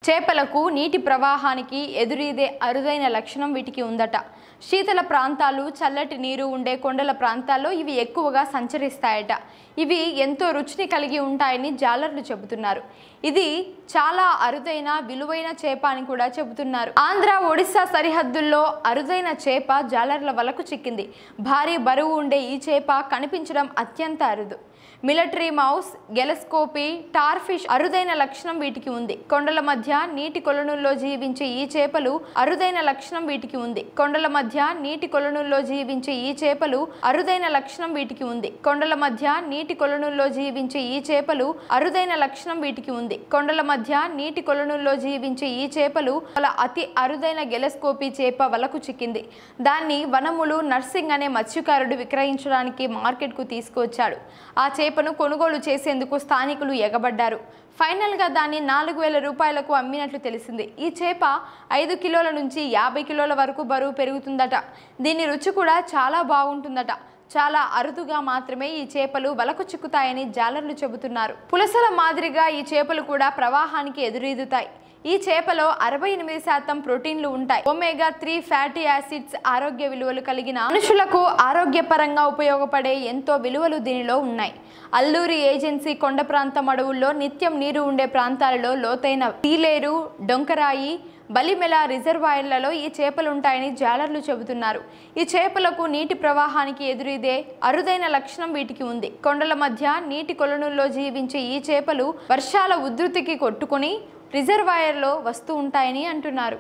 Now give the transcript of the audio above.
చేపలకు నీటి ప్రవాహానికి ఎదురీదే అరుదైన లక్షణం వీటికి ఉందట. శీతల ప్రాంతాలు, చల్లటి నీరు ఉండే కొండల ప్రాంతాల్లో ఇవి ఎక్కువగా సంచరిస్తాయట. ఇవి ఎంతో రుచిని కలిగి ఉంటాయని జాలర్లు చెబుతున్నారు. ఇది చాలా అరుదైన, విలువైన చేప అని కూడా చెబుతున్నారు. ఆంధ్ర, ఒడిశా సరిహద్దుల్లో అరుదైన చేప జాలర్ల వలకు చిక్కింది. భారీ బరువు ఉండే ఈ చేప కనిపించడం అత్యంత అరుదు. మిలిటరీ మౌస్, గెలస్కోపీ, టార్ఫిష్ అరుదైన లక్షణం వీటికి ఉంది. కొండల మధ్య నీటి కొలనుల్లో జీవించే ఈ చేపలు అరుదైన లక్షణం వీటికి ఉంది. కొండల మధ్య నీటి కొలనుల్లో జీవించే ఈ చేపలు అరుదైన లక్షణం వీటికి ఉంది. కొండల మధ్య నీటి కొలనుల్లో జీవించే ఈ చేపలు అరుదైన లక్షణం వీటికి ఉంది. కొండల మధ్య నీటి కొలనుల్లో జీవించే ఈ చేపలు అతి అరుదైన గెలస్కోపీ చేప వలకు చిక్కింది. దాన్ని వనములు నర్సింగ్ అనే మత్స్యకారుడు విక్రయించడానికి మార్కెట్కు తీసుకువచ్చాడు. ఆ చేపను కొనుగోలు చేసేందుకు స్థానికులు ఎగబడ్డారు. ఫైనల్గా దాన్ని 4,000 రూపాయలకు అమ్మినట్లు తెలిసింది. ఈ చేప 5 కిలోల నుంచి 50 కిలోల వరకు బరువు పెరుగుతుందట. దీని రుచి కూడా చాలా బాగుంటుందట. చాలా అరుదుగా మాత్రమే ఈ చేపలు వలకు చిక్కుతాయని జాలర్లు చెబుతున్నారు. పులసల మాదిరిగా ఈ చేపలు కూడా ప్రవాహానికి ఎదురీదుతాయి. ఈ చేపలో 68% ప్రోటీన్లు ఉంటాయి. ఒమేగా 3 ఫ్యాటీ యాసిడ్స్ ఆరోగ్య విలువలు కలిగిన మనుషులకు ఆరోగ్యపరంగా ఉపయోగపడే ఎంతో విలువలు దీనిలో ఉన్నాయి. అల్లూరి ఏజెన్సీ కొండ ప్రాంతం అడవుల్లో నిత్యం నీరు ఉండే ప్రాంతాలలో లోతైన తీలేరు, డొంకరాయి, బలిమెల రిజర్వాయర్లలో ఈ చేపలుంటాయని జాలర్లు చెబుతున్నారు. ఈ చేపలకు నీటి ప్రవాహానికి ఎదురీదే అరుదైన లక్షణం వీటికి ఉంది. కొండల మధ్య నీటి కొలనుల్లో జీవించే ఈ చేపలు వర్షాల ఉధృతికి కొట్టుకుని రిజర్వాయర్లో వస్తూ ఉంటాయని అంటున్నారు.